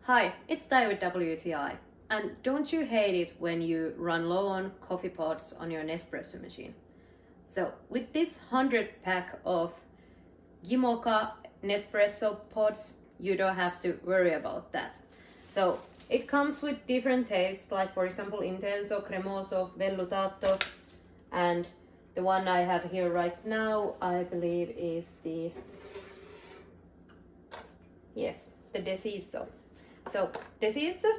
Hi, it's Di with WTI. And don't you hate it when you run low on coffee pods on your Nespresso machine? So with this 100 pack of Gimoka Nespresso pods, you don't have to worry about that. So it comes with different tastes, like for example Intenso, Cremoso, Vellutato, and the one I have here right now, I believe is the Deciso. So Deciso,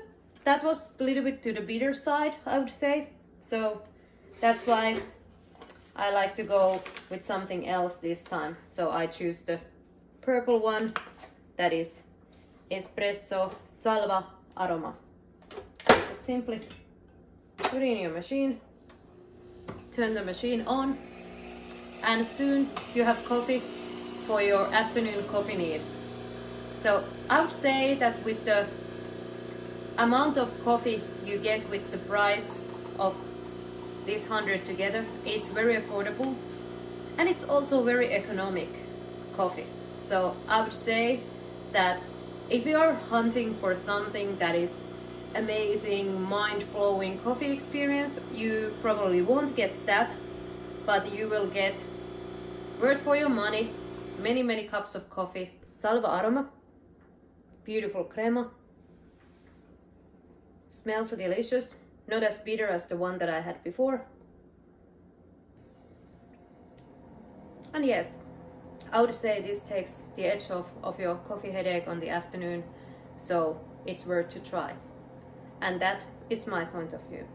that was a little bit to the bitter side, I would say. So that's why I like to go with something else this time. So I choose the purple one, that is Espresso Aroma. Just simply put it in your machine, turn the machine on, and soon you have coffee for your afternoon coffee needs. So I would say that with the amount of coffee you get with the price of this 100 together, it's very affordable and it's also very economic coffee. So I would say that if you are hunting for something that is amazing, mind-blowing coffee experience, you probably won't get that, but you will get worth for your money, many cups of coffee. Salva aroma, beautiful crema, smells delicious, not as bitter as the one that I had before. And yes, I would say this takes the edge off of your coffee headache on the afternoon, so it's worth to try. And that is my point of view.